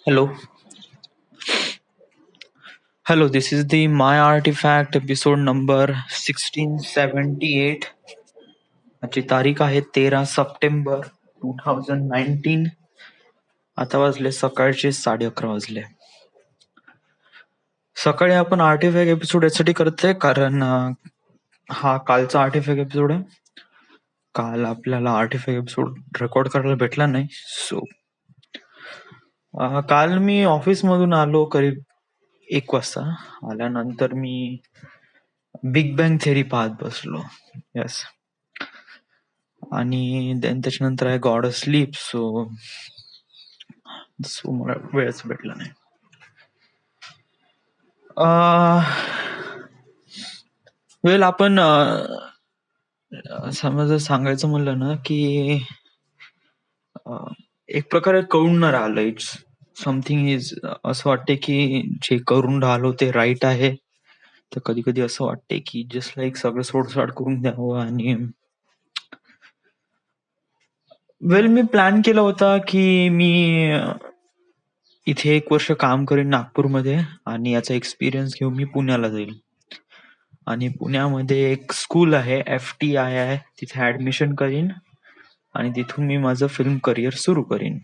Hello, hello. This is the My Artifact episode number 1678. आजची तारीख आहे 13 सप्टेंबर 2019. आता वाजले सकाळचे 11:30 वाजले. सकाळी आपण आर्टिफॅक्ट एपिसोड यासाठी करतोय कारण हा कालचा आर्टिफॅक्ट एपिसोड आहे. काल आपल्याला आर्टिफॅक्ट एपिसोड रेकॉर्ड करायला भेटला नाही. सो काल मी ऑफिस मधून आलो करीब 1 वाजता. आल्यानंतर मी बिग बँग थेरी पाहत बसलो. येस. आणि त्याच्यानंतर आहे गॉड स्लीप. सो सो मला वेळच भेटला नाही. वेल आपण समजा सांगायचं म्हणलं ना की एक प्रकारे कळून न राहिलं. इट्स समथिंग इज असं वाटते की जे करून राहिलो ते राईट आहे. तर कधी कधी असं वाटते की जस्ट लाईक सगळं सोडसाड करून द्यावं. आणि वेल मी प्लॅन केला होता की मी इथे 1 वर्ष काम करेन नागपूरमध्ये आणि याचा एक्सपिरियन्स घेऊन मी पुण्याला जाईल. आणि पुण्यामध्ये एक स्कूल आहे FTI आहे, तिथे ऍडमिशन करीन आणि तिथून मी माझं फिल्म करिअर सुरू करीन.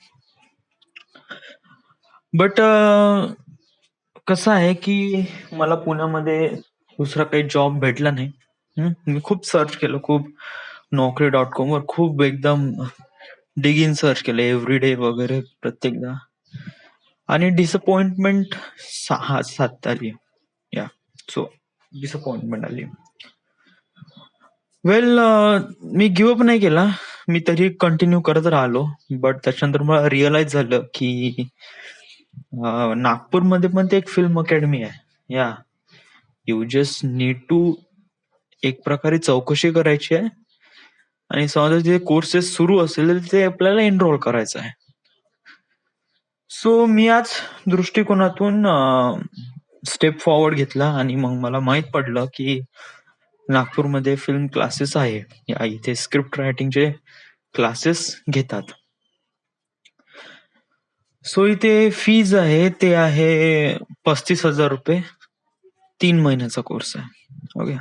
बट कसं आहे की मला पुण्यामध्ये दुसरा काही जॉब भेटला नाही. मी खूप सर्च केलं, खूप Naukri.com वर खूप एकदम डिगिन सर्च केलं एव्हरीडे वगैरे प्रत्येकदा. आणि डिसअपॉइंटमेंट साथ आली. या सो डिसअपॉइंटमेंट आली. वेल मी गिव्हअप नाही केला, मी तरी कंटिन्यू करत राहिलो. बट त्याच्यानंतर मला रिअलाइज झालं की नागपूरमध्ये पण ते एक फिल्म अकॅडमी आहे. या यू जस्ट नीड टू एक प्रकारे चौकशी करायची आहे आणि समजा जे कोर्सेस सुरू असेल तर ते आपल्याला एनरोल करायचं आहे. सो मी आज दृष्टिकोनातून स्टेप फॉरवर्ड घेतला आणि मग मला माहित पडलं की नागपूरमध्ये फिल्म क्लासेस आहे. इथे स्क्रिप्ट रायटिंगचे क्लासेस घेतात. सो इथे फीज आहे ते आहे 35,000 रुपये. 3 महिन्याचा कोर्स आहे. ओके.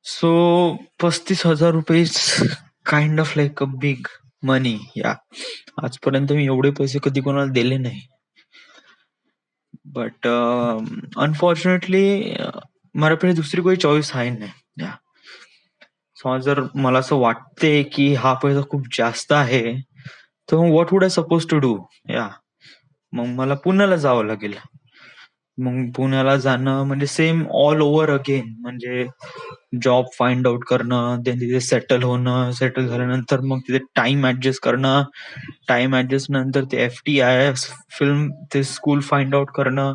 सो 35,000 रुपये kind of like a big money. या आजपर्यंत मी एवढे पैसे कधी कोणाला दिले नाही. बट अनफॉर्च्युनेटली माझ्याकडे दुसरी काही चॉईस आहे नाही. या समज जर मला असं वाटते की हा पैसा खूप जास्त आहे तर what would I suppose to do. Yeah मग मला पुण्याला जावं लागेल. मग पुण्याला जाणं म्हणजे सेम ऑल ओव्हर अगेन. म्हणजे जॉब फाइंड आउट करणं, तिथे सेटल होणं, सेटल झाल्यानंतर मग तिथे टाइम ऍडजस्ट करणं, टाइम ऍडजस्ट नंतर ते FTI फिल्म ते स्कूल फाइंड आउट करणं,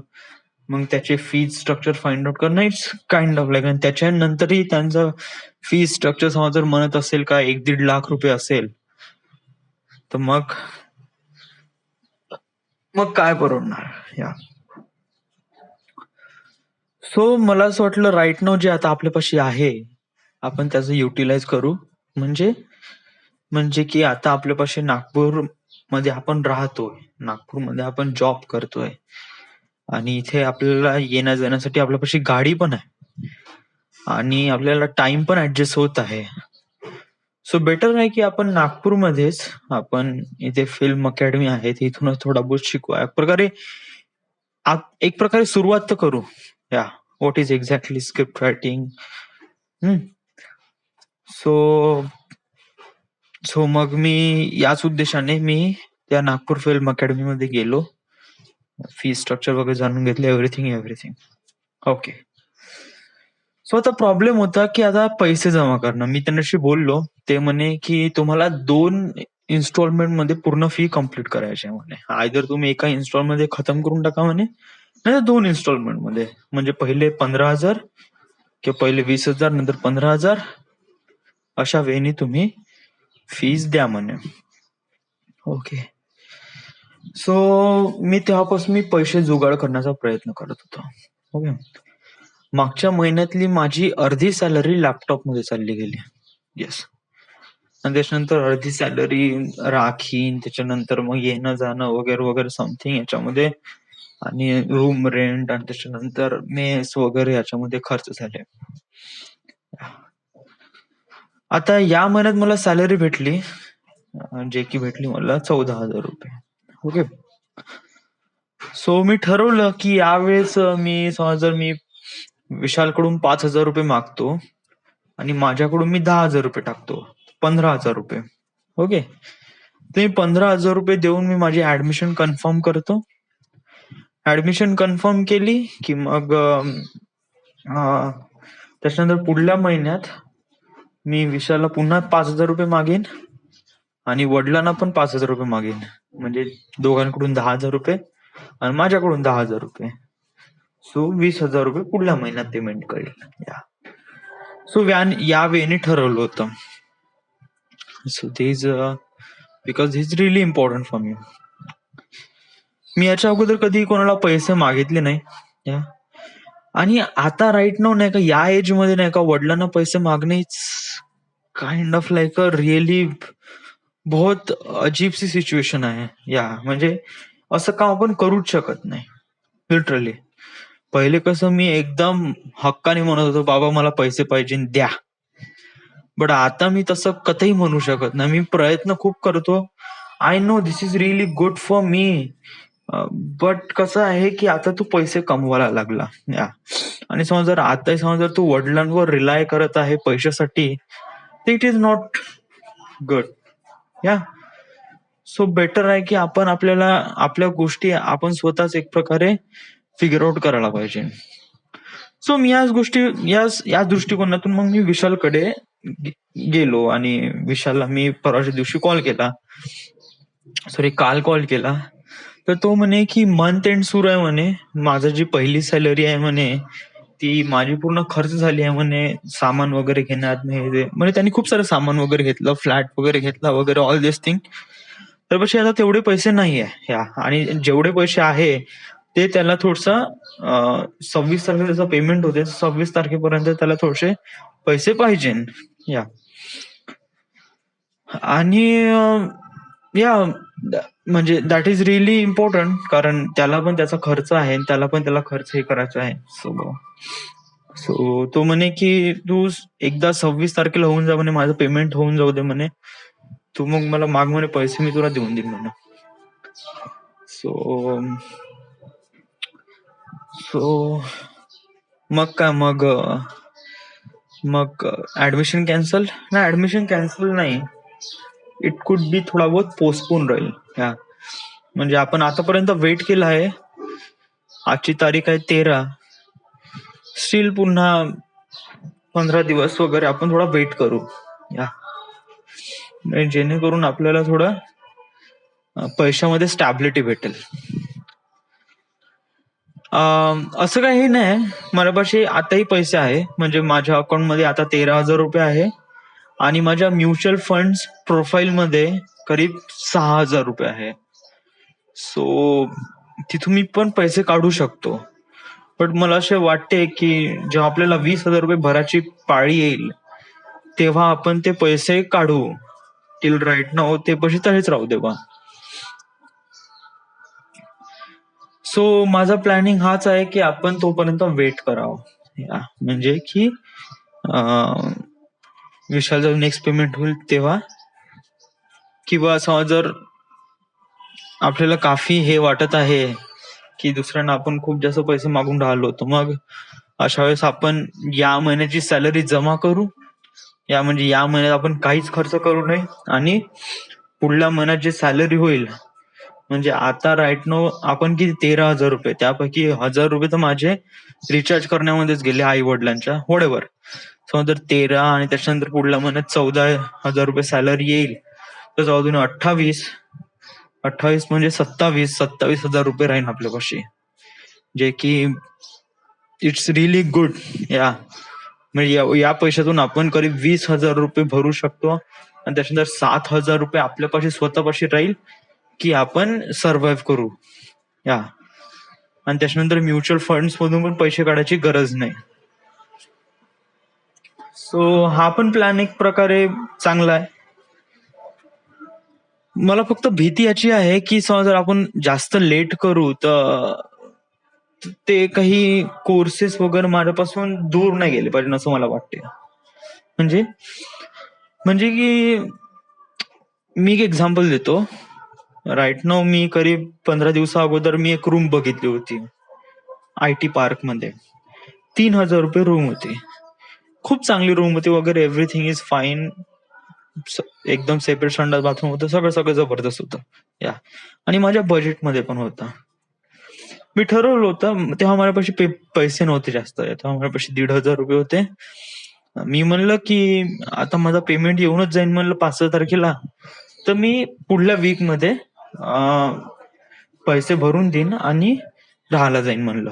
मग त्याचे फीज स्ट्रक्चर फाइंड आउट करणं. It's kind of like. आणि त्याच्यानंतरही त्यांचं फीज स्ट्रक्चर समजा जर म्हणत असेल का 1-1.5 लाख रुपये असेल तर मग काय परवडणार. या सो मला असं वाटलं राईट नाव जे आता आपल्यापाशी आहे आपण त्याचं युटिलाइज करू. म्हणजे की आता आपल्यापाशी नागपूर मध्ये आपण राहतोय, नागपूरमध्ये आपण जॉब करतोय आणि इथे आपल्याला येण्या जाण्यासाठी आपल्यापाशी गाडी पण आहे आणि आपल्याला टाइम पण ऍडजस्ट होत आहे. सो बेटर आहे की आपण नागपूरमध्येच आपण इथे फिल्म अकॅडमी आहे इथूनच थोडा बहुत शिकू. एक प्रकारे सुरुवात तर करू. या what is exactly script writing. So मग मी याच उद्देशाने मी त्या नागपूर फिल्म अकॅडमी मध्ये गेलो. फी स्ट्रक्चर वगैरे जाणून घेतलं. Everything okay. सो आता प्रॉब्लेम होता की आता पैसे जमा करणं. मी त्यांच्याशी बोललो, ते म्हणे की तुम्हाला 2 इन्स्टॉलमेंट मध्ये पूर्ण फी कम्प्लीट करायची आहे म्हणे. आयदर तुम्ही एका इन्स्टॉल मध्ये खतम करून टाका म्हणे, नाही 2 इन्स्टॉलमेंट मध्ये. म्हणजे पहिले 15,000 किंवा पहिले 20,000 नंतर 15,000 अशा वेळेने तुम्ही फीज द्या म्हणे. ओके. सो मी तेव्हापासून पैसे जुगाड करण्याचा प्रयत्न करत होतो. ओके. मागच्या महिन्यातली माझी अर्धी सॅलरी लॅपटॉप मध्ये चालली गेली. येस. आणि त्याच्यानंतर अर्धी सॅलरी राखीन, त्याच्यानंतर मग येणं जाणं वगैरे वगैरे समथिंग याच्यामध्ये, आणि रूम रेंट आणि त्याच्यानंतर मेस वगैरे याच्यामध्ये खर्च झाले. आता या महिन्यात मला सॅलरी भेटली, जे की भेटली मला 14,000 रुपये. ओके. सो मी ठरवलं की यावेळेस मी समजा जर मी विशालकडून 5,000 रुपये मागतो आणि माझ्याकडून मी 10,000 रुपये टाकतो, 15,000 रुपये. ओके. तर मी 15,000 रुपये देऊन मी माझी ऍडमिशन कन्फर्म करतो. ऍडमिशन कन्फर्म केली की मग त्याच्यानंतर पुढल्या महिन्यात मी विशालला पुन्हा 5,000 रुपये मागेन आणि वडिलांना पण 5,000 रुपये मागेन, म्हणजे दोघांकडून 10,000 रुपये आणि माझ्याकडून 10,000 रुपये. सो 20,000 रुपये पुढल्या महिन्यात पेमेंट करेल. या सो या वेने ठरवलं होतं. So this because is really important for me. मी याच्या अगोदर कधी कोणाला पैसे मागितले नाही. या आणि आता राईट नाव नाही का, या एज मध्ये नाही का, वडिलांना पैसे मागणे it's kind of like a really बहुत अजीब सी सिच्युएशन आहे. या म्हणजे असं काम आपण करूच शकत नाही लिटरली. पहिले कसं मी एकदम हक्काने म्हणत होतो, बाबा मला पैसे पाहिजे द्या. बट आता मी तसं कधीही म्हणू शकत नाही. मी प्रयत्न खूप करतो. I know this is really good for me, but कसं आहे की आता तू पैसे कमवायला लागला. या आणि समज जर तू वडिलांवर रिलाय करत आहे पैशासाठी, it is not good. Yeah so better आहे की आपण आपल्या गोष्टी आपण स्वतःच एक प्रकारे फिगर आउट करायला पाहिजे. सो मी या दृष्टिकोनातून मग मी विशालकडे गेलो आणि विशालला मी परवाच्या दिवशी काल कॉल केला. तर तो म्हणे की मंथ एंड सुरू आहे म्हणे, माझं जी पहिली सॅलरी आहे म्हणे ती माझी पूर्ण खर्च झाली आहे म्हणे, सामान वगैरे घेण्यात म्हणजे त्यांनी खूप सारं सामान वगैरे घेतलं, फ्लॅट वगैरे घेतला वगैरे, ऑल दिस थिंग. तर पक्षी आता तेवढे पैसे नाही आहे या, आणि जेवढे पैसे आहे ते त्याला थोडस 26 तारखेला त्याचं पेमेंट होते, 26 तारखेपर्यंत त्याला थोडेसे पैसे पाहिजे. या आणि या म्हणजे दॅट इज रिअली इम्पॉर्टंट, कारण त्याला पण त्याचा खर्च आहे, त्याला खर्च हे करायचा आहे. सो तो म्हणे की तू एकदा 26 तारखेला होऊन जा म्हणे, माझं पेमेंट होऊन जाऊ दे म्हणे, तू मग मला माग म्हणे पैसे, मी तुला देऊन देईन म्हणे. सो मग काय मग ऍडमिशन कॅन्सल नाही, इट कुड बी थोडा बहुत पोस्टपोन राहील. या म्हणजे आपण आतापर्यंत वेट केला आहे, आजची तारीख आहे 13, स्टील पुन्हा 15 दिवस वगैरे आपण थोडा वेट करू. या जेणेकरून आपल्याला थोडं पैशामध्ये स्टॅबिलिटी भेटेल. असं काही नाही, माझ्यापाशी आताही पैसे आहे, म्हणजे माझ्या अकाउंट मध्ये आता 13,000 रुपये आहे आणि माझ्या म्युच्युअल फंड्स प्रोफाईल मध्ये करीब 6,000 रुपये आहे. सो तिथून मी पण पैसे काढू शकतो. बट मला असे वाटते की जेव्हा आपल्याला 20,000 रुपये भराची पाळी येईल तेव्हा आपण ते पैसे काढू. टिल राईट नाव ते पैसे तसेच राहू देवा. सो माझा प्लॅनिंग हाच आहे की आपण तोपर्यंत वेट करावं. म्हणजे की विशालचं नेक्स्ट पेमेंट होईल तेव्हा, किंवा समज जर आपल्याला काफी हे वाटत आहे की दुसऱ्यांना आपण खूप जास्त पैसे मागून राहिलो, तर मग अशा वेळेस आपण या महिन्याची सॅलरी जमा करू. या महिन्यात आपण काहीच खर्च करू नये आणि पुढल्या महिन्यात जे सॅलरी होईल, म्हणजे आता राईट नो आपण किती 13,000 रुपये, त्यापैकी 1,000 रुपये तर माझे रिचार्ज करण्यामध्येच गेले आई वडिलांच्या, वडेवर. समज जर 13 आणि त्याच्यानंतर पुढल्या महिन्यात 14,000 रुपये सॅलरी येईल, तर जाऊ 28 म्हणजे 27,000 रुपये राहील आपल्यापाशी, जे की इट्स रिअली गुड. या म्हणजे या पैशातून आपण करीब 20,000 रुपये भरू शकतो आणि त्याच्यानंतर 7,000 रुपये आपल्यापाशी स्वतःपाशी राहील की आपण सर्व्हाइव्ह करू. या आणि त्याच्यानंतर म्युच्युअल फंड्स मधून पण पैसे काढायची गरज नाही. सो हा पण प्लॅन एक प्रकारे चांगला आहे. मला फक्त भीती याची आहे की समजा जर आपण जास्त लेट करू तर ते काही कोर्सेस वगैरे माझ्यापासून दूर नाही गेले पाहिजे असं मला वाटते. म्हणजे म्हणजे की मी एक एक्झाम्पल देतो. राईट नाऊ मी करीब 15 दिवसा अगोदर मी एक रूम बघितली होती IT पार्क मध्ये. 3,000 रुपये रूम होती. खूप चांगली रूम होती वगैरे, एव्हरीथिंग इज फाईन. एकदम सेपरेट संडास बाथरूम होतं, सगळं सगळं जबरदस्त होतं या. आणि माझ्या बजेटमध्ये पण होता. मी ठरवलं होतं तेव्हा माझ्यापाशी पैसे नव्हते जास्त, तेव्हा माझ्यापाशी 1,500 रुपये होते. मी म्हणलं की आता माझा पेमेंट येऊनच जाईन म्हणलं 5-6 तारखेला, तर मी पुढल्या वीक मध्ये पैसे भरून देईन आणि राहायला जाईन म्हणलं.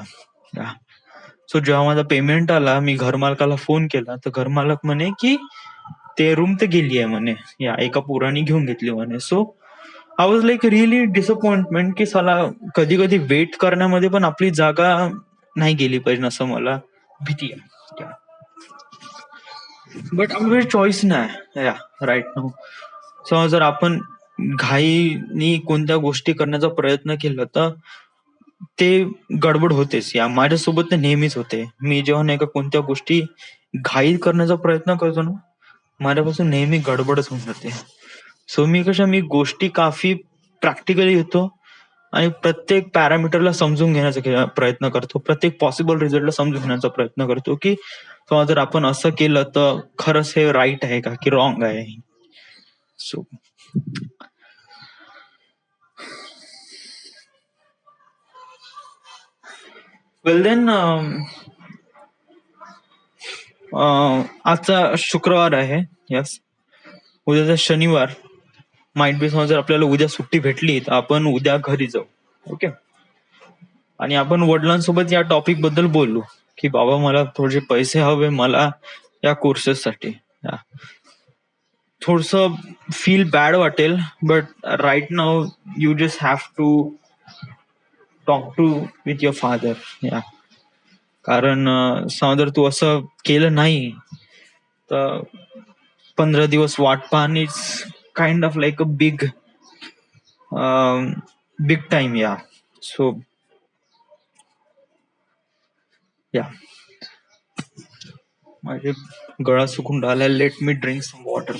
सो जेव्हा माझा पेमेंट आला, मी घरमालकाला फोन केला तर घरमालक म्हणे की ते रूम तर गेली आहे म्हणे, या एका पोराने घेऊन घेतली म्हणे. So I was like really disappointment की साला कधी कधी वेट करण्यामध्ये पण आपली जागा नाही गेली पाहिजे असं मला भीती आहे. बट आपल्याकडे चॉईस नाही या राईट नाऊ. समजा जर आपण घाईनी कोणत्या गोष्टी करण्याचा प्रयत्न केला तर ते गडबड होतेच. या माझ्यासोबत ते नेहमीच होते. मी जेव्हा नाही का कोणत्या गोष्टी घाई करण्याचा प्रयत्न करतो ना, माझ्यापासून नेहमी गडबडच होऊन जाते. सो मी गोष्टी काफी प्रॅक्टिकली घेतो आणि प्रत्येक पॅरामीटरला समजून घेण्याचा प्रयत्न करतो, प्रत्येक पॉसिबल रिझल्टला समजून घेण्याचा प्रयत्न करतो की जर आपण असं केलं तर खरंच हे राईट आहे का की रॉंग आहे. सो वेल देन, आजचा शुक्रवार आहे. यस, उद्याचा शनिवार. माइट बी समजा जर आपल्याला उद्या सुट्टी भेटली तर आपण उद्या घरी जाऊ. ओके, आणि आपण वडिलांसोबत या टॉपिक बद्दल बोलू की बाबा मला थोडेसे पैसे हवे मला या कोर्सेस साठी. थोडस फील बॅड वाटेल, but right now you just have to talk to with your father. Yeah कारण समजा जर तू असं केलं नाही तर 15 दिवस वाट पाहणं is kind of like a big big time. Yeah so yeah माझे गळा सुकून राहिला. Let me drink some water.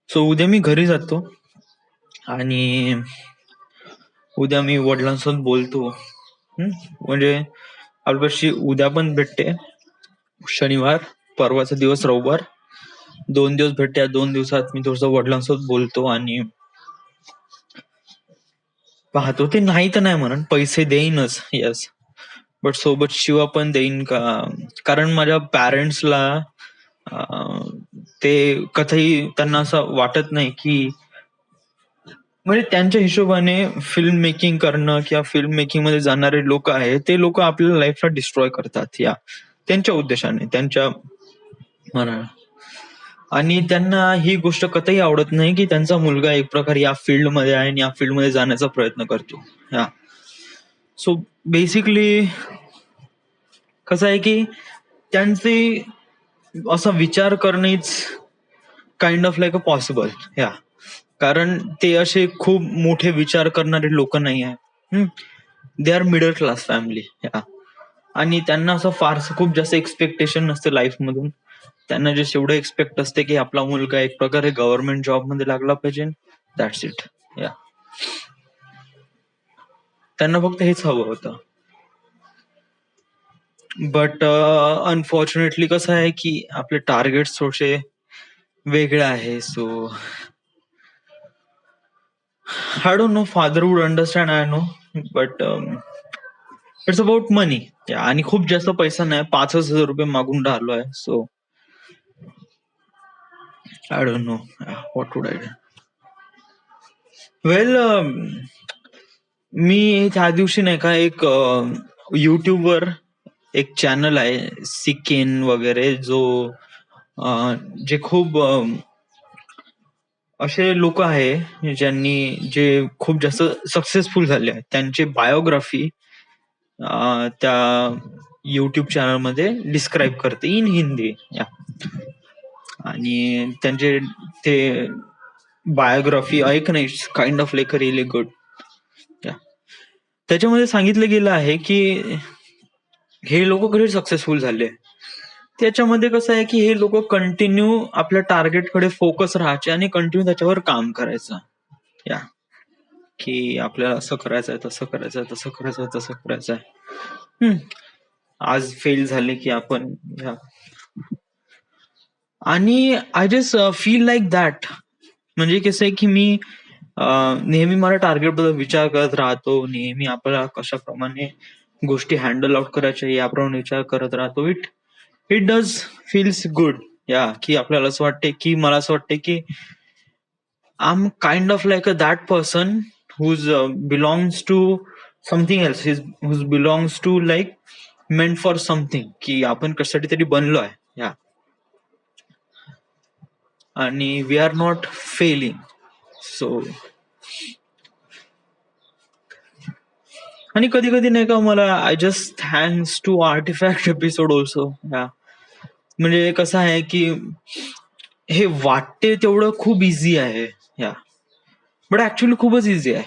So उद्या मी घरी जातो आणि उद्या मी वडिलांसोबत बोलतो. म्हणजे आपल्यापाशी उद्या पण भेटते शनिवार, परवाचा दिवस रविवार, 2 दिवस भेटते. 2 दिवसात मी थोडस वडिलांसोबत बोलतो आणि पाहतो. ते नाही तर नाही म्हणून पैसे देईनच, यस, बट सोबत शिवा पण देईन का, कारण माझ्या पॅरेंट्सला ते कथाही त्यांना असं वाटत नाही की, म्हणजे त्यांच्या हिशोबाने फिल्म मेकिंग करणं किंवा फिल्म मेकिंग मध्ये जाणारे लोक आहेत ते लोक आपल्या लाईफला डिस्ट्रॉय करतात या त्यांच्या उद्देशाने, त्यांच्या म्हणा. आणि त्यांना ही गोष्ट कथाही आवडत नाही की त्यांचा मुलगा एक प्रकार या फील्ड मध्ये आहे आणि या फील्ड मध्ये जाण्याचा प्रयत्न करतो. या सो बेसिकली कसं आहे की त्यांचे असा विचार करणं is kind of like a possible. या कारण ते असे खूप मोठे विचार करणारे लोक नाही आहे. They are middle class family. आणि त्यांना असं फारसं खूप जास्त एक्सपेक्टेशन नसते लाईफ मधून. त्यांना जे एवढं एक्सपेक्ट असते की आपला मुलगा एक प्रकारे गव्हर्नमेंट जॉब मध्ये लागला पाहिजे. That's it. या त्यांना फक्त हेच हवं होतं. बट अनफॉर्च्युनेटली कसं आहे की आपले टार्गेट थोडेसे वेगळे आहे. So I don't know, father would understand, I know, but it's about money. आणि खूप जास्त पैसा नाही, 5,000 रुपये मागून राहिलो आहे. So I don't know what would I do. Well, मी त्या दिवशी नाही का एक युट्यूबवर एक चॅनल आहे सिकेन वगैरे, जो जे खूप असे लोक आहे ज्यांनी जे खूप जास्त सक्सेसफुल झाले आहेत त्यांचे बायोग्राफी त्या युट्यूब चॅनल मध्ये डिस्क्राईब करते इन हिंदी. या आणि त्यांचे ते बायोग्राफी ऐक नाही, kind of like really good. त्याच्यामध्ये सांगितलं गेलं आहे की हे लोक कसे सक्सेसफुल झाले. त्याच्यामध्ये कसं आहे की हे लोक कंटिन्यू आपल्या टार्गेटकडे फोकस राहायचे आणि कंटिन्यू त्याच्यावर काम करायचं. या की आपल्याला असं करायचंय, तसं करायचंय, तसं करायचंय, तसं करायचंय. आज फेल झाले की आपण आणि I just feel like that. म्हणजे कसं आहे की मी नेहमी मला टार्गेट बद्दल विचार करत राहतो, नेहमी आपल्याला कशाप्रमाणे गोष्टी हँडल आउट करायच्या याप्रमाणे विचार करत राहतो. It it does feels good. या की आपल्याला असं वाटते की मला असं वाटते की I am kind of like a that person whose belongs to something else, whose belongs to like meant for something, की आपण कशासाठी तरी बनलो आहे. या आणि we are not failing. So आणि कधी कधी नाही का मला I just thanks to artifact episode also. म्हणजे कसं आहे की हे वाटते तेवढं खूप इझी आहे. या बट ऍक्च्युली खूपच इझी आहे.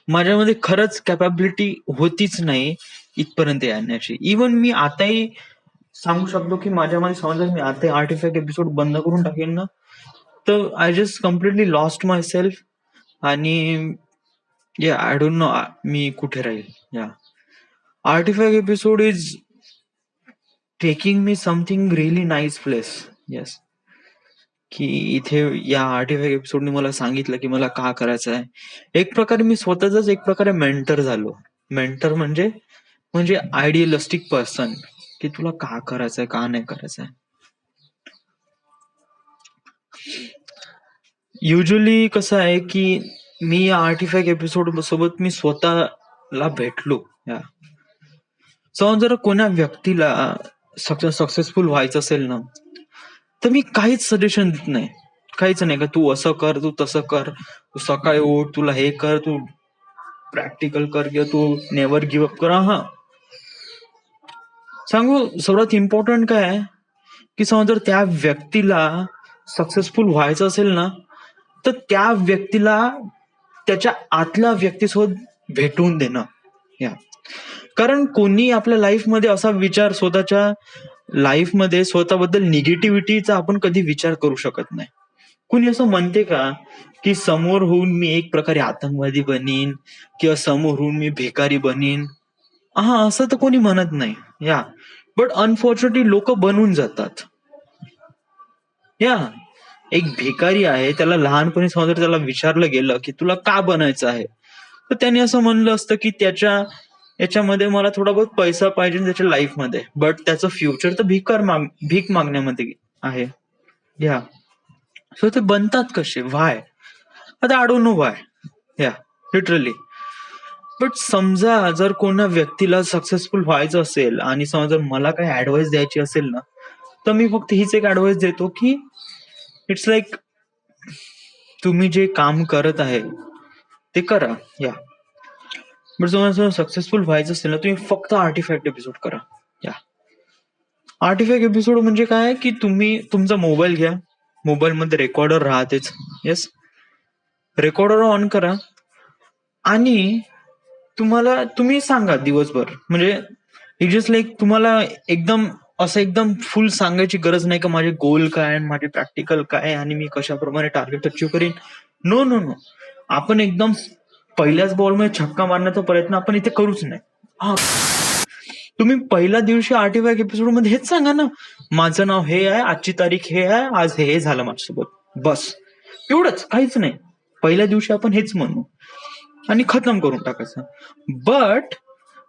माझ्यामध्ये खरंच कॅपॅबिलिटी होतीच नाही इथपर्यंत येण्याची. इवन मी आताही सांगू शकतो की माझ्यामध्ये समजा मी आता आर्टिफॅक्ट एपिसोड बंद करून टाकेन ना, तर I just completely lost my self. आणि या आय डोंट नो मी कुठे राहील. या artefact episode is taking me something really nice place. Yes, की इथे या आर्टिफॅक्ट एपिसोडने मला सांगितलं की मला का करायचं आहे. एक प्रकारे मी स्वतःच एक प्रकारे मेंटर झालो. मेंटर म्हणजे म्हणजे आयडियलिस्टिक पर्सन, की तुला का करायचंय, का नाही करायचंय. युजली कसं आहे की मी या आर्टिफॅक्ट एपिसोड सोबत मी स्वतःला भेटलो. समज जर कोणा व्यक्तीला सक्सेसफुल व्हायचं असेल ना, तर मी काहीच सजेशन देत नाही. काहीच नाही का तू असं कर, तू तसं कर, तू सकाळी उठ, तुला हे कर, तू प्रॅक्टिकल कर, किंवा तू नेव्हर गिव्ह अप कर. हा सांगू सर्वात इम्पॉर्टंट काय आहे की समज जर त्या व्यक्तीला सक्सेसफुल व्हायचं असेल ना, तर त्या व्यक्तीला त्याच्या आतल्या व्यक्तीसोबत भेटून देणं. या कारण कोणी आपल्या लाईफमध्ये असा विचार स्वतःच्या लाईफमध्ये स्वतःबद्दल निगेटिव्हिटीचा आपण कधी विचार करू शकत नाही. कुणी असं म्हणते का की समोर होऊन मी एक प्रकारे आतंकवादी बनीन किंवा समोर होऊन मी भिकारी बनीन. हा असं तर कोणी म्हणत नाही. या बट अनफॉर्च्युनेटली लोक बनून जातात. या एक भिकारी आहे, त्याला लहानपणी समजा त्याला विचारलं गेलं की तुला का बनायचं आहे, तर त्याने असं म्हणलं असतं की त्याच्या याच्यामध्ये मला थोडा बहुत पैसा पाहिजे त्याच्या लाईफमध्ये, बट त्याचं फ्युचर तर भीक मागण्यामध्ये आहे. या सो ते बनतात कसे, व्हाय, आता आय डोंट नो व्हाय. या लिटरली. बट समजा जर कोणा व्यक्तीला सक्सेसफुल व्हायचं असेल आणि समजा जर मला काही ऍडवाइस द्यायची असेल ना, तर मी फक्त हीच एक ऍडवाइस देतो की इट्स लाईक तुम्ही जे काम करत आहे ते करा. या बट तुम्हाला सक्सेसफुल व्हायचं असेल ना, तुम्ही फक्त आर्टिफॅक्ट एपिसोड करा. या आर्टिफॅक्ट एपिसोड म्हणजे काय की तुम्ही तुमचा मोबाईल घ्या, मोबाईल मध्ये रेकॉर्डर राहतेच. येस, रेकॉर्डर ऑन करा आणि तुम्ही सांगा दिवसभर. म्हणजे इट जस्ट लाईक तुम्हाला एकदम असं एकदम फुल सांगायची गरज नाही का माझे गोल काय, माझे प्रॅक्टिकल काय आणि मी कशाप्रमाणे टार्गेट अचीव्ह करीन. नो नो नो, आपण एकदम पहिल्याच बॉलमध्ये छक्का मारण्याचा प्रयत्न आपण इथे करूच नाही. हा, तुम्ही पहिल्या दिवशी आर्टिफॅक्ट एपिसोड मध्ये हेच सांगा ना, माझं नाव हे आहे, आजची तारीख हे आहे, आज हे झालं माझ्यासोबत, बस एवढंच, काहीच नाही. पहिल्या दिवशी आपण हेच म्हणू आणि खतम करून टाकायचं. बट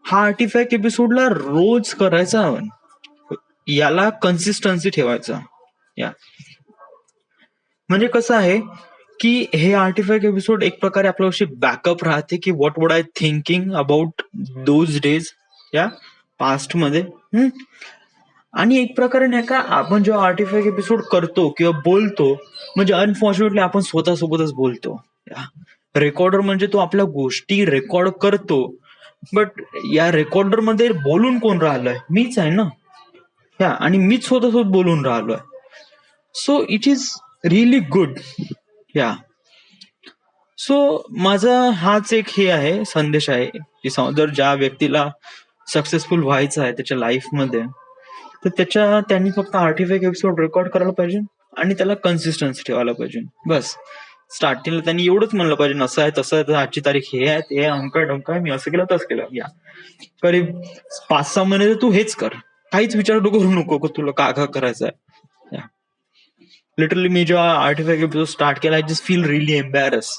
हा आर्टिफॅक्ट एपिसोडला रोज करायचा, याला कन्सिस्टन्सी ठेवायचा. या म्हणजे कसं आहे की हे आर्टिफॅक्ट एपिसोड एक प्रकारे आपल्याशी बॅकअप राहते की what would I thinking about those days या पास्ट मध्ये. आणि एक प्रकारे नाही का आपण जेव्हा आर्टिफॅक्ट एपिसोड करतो किंवा बोलतो म्हणजे अनफॉर्च्युनेटली आपण स्वतःसोबतच बोलतो. रेकॉर्डर म्हणजे तो आपल्या गोष्टी रेकॉर्ड करतो, बट या रेकॉर्डर मध्ये बोलून कोण राहिलंय? मीच आहे ना. आणि मीच स्वतःसोबत बोलून राहिलोय. So it is really good. Yeah so माझा हाच एक हे आहे संदेश आहे की जर ज्या व्यक्तीला सक्सेसफुल व्हायचं आहे त्याच्या लाईफमध्ये, तर त्यांनी फक्त आर्टिफॅक्ट एपिसोड रेकॉर्ड करायला पाहिजे आणि त्याला कन्सिस्टन्सी ठेवायला पाहिजे. बस स्टार्टिंगला त्यांनी एवढंच म्हणलं पाहिजे, असं आहे तसं आहे, आजची तारीख हे आहे ते अमका डमका, मी असं केलं तसं केलं. या करीब 5-6 महिने तू हेच कर, काहीच विचार करू नको की तुला का करायचं आहे. लिटरली मी जेव्हा आर्टिफॅक्ट एपिसोड स्टार्ट केला, I just feel really embarrass.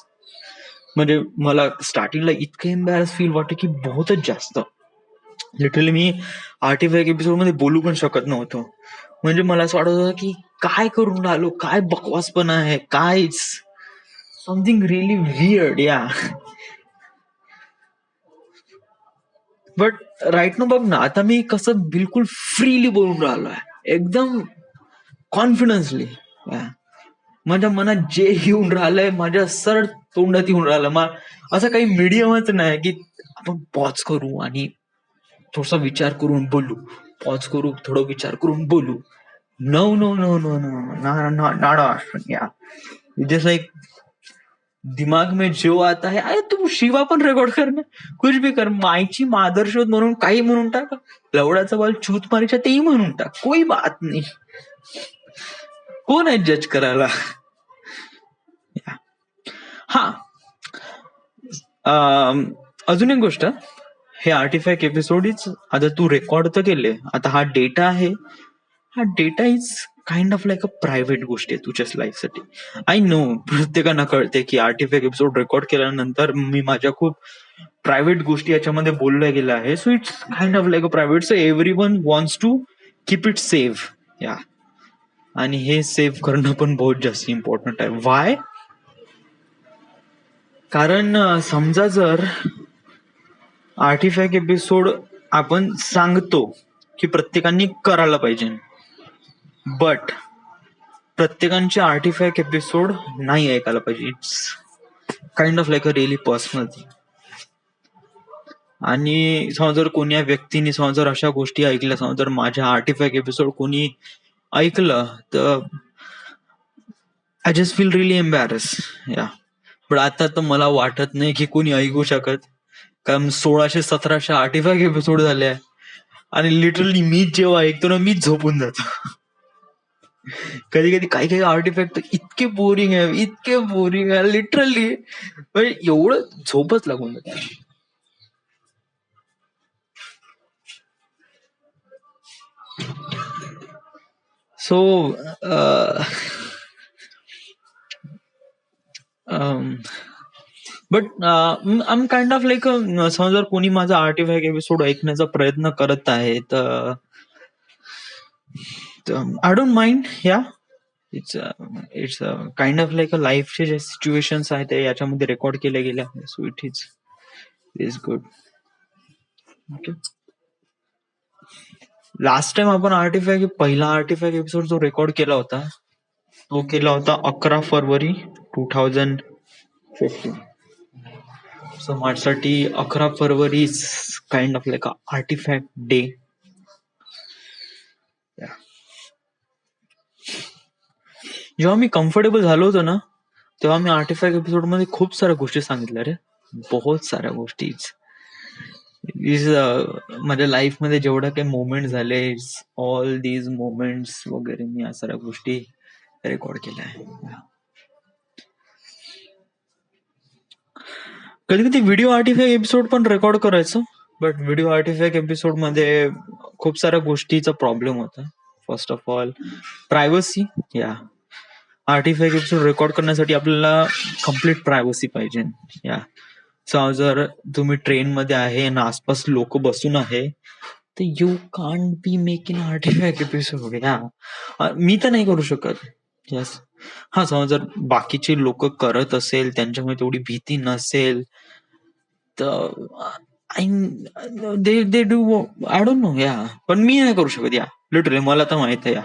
म्हणजे मला स्टार्टिंगला इतकं एम्बॅरस फील वाटतं की बहुतच जास्त. लिटरली मी आर्टिफॅक्ट एपिसोड मध्ये बोलू पण शकत नव्हतो. म्हणजे मला असं वाटत होतं की काय करून राहिलो, काय बकवासपणा आहे, काहीच समथिंग रिअली वियर्ड. या बट राईट ना बघ ना, आता मी कसं बिलकुल फ्रीली बोलून राहिलो आहे, एकदम कॉन्फिडन्सली. माझ्या मनात जे येऊन राहिलंय माझ्या सरळ तोंडात येऊन राहिलं. असं काही मीडियमच नाही की आपण पॉज करू आणि थोडासा विचार करून बोलू, पॉज करू थोडा विचार करून बोलू. No no no no no not yeah just like दिमाग में जो आता है, अरे तू शिवा पण रेकॉर्ड कर ना, कुछ भी कर, मायची मादरशोध म्हणून काही म्हणून टाक, लवड्याचा बॉल चूत मारीच्या तेही म्हणून टाक, कोई बात नाही. कोण आहे जज करायला? हा अजून एक गोष्ट, हे आर्टिफॅक्ट एपिसोड इज आता तू रेकॉर्ड तर केले, आता हा डेटा आहे, हा data is kind of like a private गोष्ट आहे तुझ्याच लाईफसाठी. आय नो प्रत्येकांना कळते की आर्टिफॅक्ट एपिसोड रेकॉर्ड केल्यानंतर मी माझ्या खूप प्रायव्हेट गोष्टी याच्यामध्ये बोलल्या गेल्या आहे. So it's kind of like a private, so everyone wants to keep it save. Yeah आणि हे सेव्ह करणं पण बहुत जास्त इम्पॉर्टंट आहे. वाय? कारण समजा जर आर्टिफॅक्ट एपिसोड आपण सांगतो की प्रत्येकाने करायला पाहिजे, बट प्रत्येकांचे आर्टिफॅक्ट एपिसोड नाही ऐकायला पाहिजे. It's kind of like a really personal thing. आणि समजा जर कोणी या व्यक्तीने समजा जर अशा गोष्टी ऐकल्या, समजा जर माझ्या आर्टिफॅक्ट एपिसोड कोणी ऐकलं, तर I just feel really embarrass. या पण आता तर मला वाटत नाही की कोणी ऐकू शकत, कारण 1600-1700 आर्टिफॅक्ट एपिसोड झाले आहे आणि लिटरली मीच जेव्हा ऐकतो ना, मीच झोपून जातो. कधी कधी काही काही आर्टिफॅक्ट इतके बोरिंग आहे, इतके बोरिंग आहे लिटरली, म्हणजे एवढं झोपच लागून जाते. So but I am kind of like, समजा जर कोणी माझा आर्टिफॅक्ट एपिसोड ऐकण्याचा प्रयत्न करत आहे, तर I don't mind. Yeah it's kind of like a लाईफचे जे सिच्युएशन्स आहेत ते याच्यामध्ये रेकॉर्ड केले गेले आहेत. So it is good. Okay, last time आपण पहिला आर्टिफॅक्ट एपिसोड जो रेकॉर्ड केला होता, तो केला होता 11 फरवरी 2015. सो माझ्यासाठी 11 February is kind of like a artefact day. जेव्हा मी कम्फर्टेबल झालो होतो ना, तेव्हा मी आर्टिफॅक्ट एपिसोड मध्ये खूप साऱ्या गोष्टी सांगितल्या रे, बहुत साऱ्या गोष्टी. माझ्या लाईफ मध्ये जेवढ्या काही मोमेंट झाले, ऑल दीज मोमेंट्स वगैरे मी या साऱ्या गोष्टी रेकॉर्ड केल्या आहे. कधी कधी व्हिडिओ आर्टिफॅक्ट एपिसोड पण रेकॉर्ड करायचो, बट व्हिडिओ आर्टिफॅक्ट एपिसोड मध्ये खूप साऱ्या गोष्टीचा प्रॉब्लेम होता. First of all privacy. या आर्टिफॅक्ट एपिसोड रेकॉर्ड करण्यासाठी आपल्याला कम्प्लीट प्रायव्हसी पाहिजे. या जर तुम्ही ट्रेन मध्ये आहे आणि आसपास लोक बसून आहे, तर you can't be making artefact episode. या मी तर नाही करू शकत. यस, हा, समज जर बाकीचे लोक करत असेल, त्यांच्यामुळे तेवढी भीती नसेल, तर they do, I don't no या. पण मी नाही करू शकत या, लिटरली मला तर माहित आहे या.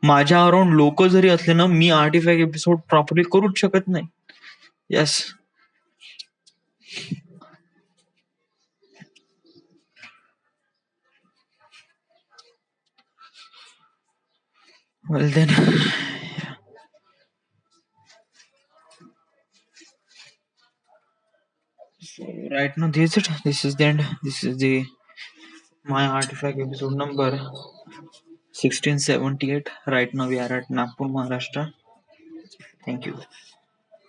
माझ्या अराउंड लोक जरी असले ना, मी आर्टिफॅक्ट एपिसोड प्रॉपरली करूच शकत नाही. Yes. Well then, so right now this is it. This is the end. This is the my artifact episode number 1678. Right now we are at Nagpur, Maharashtra. Thank you.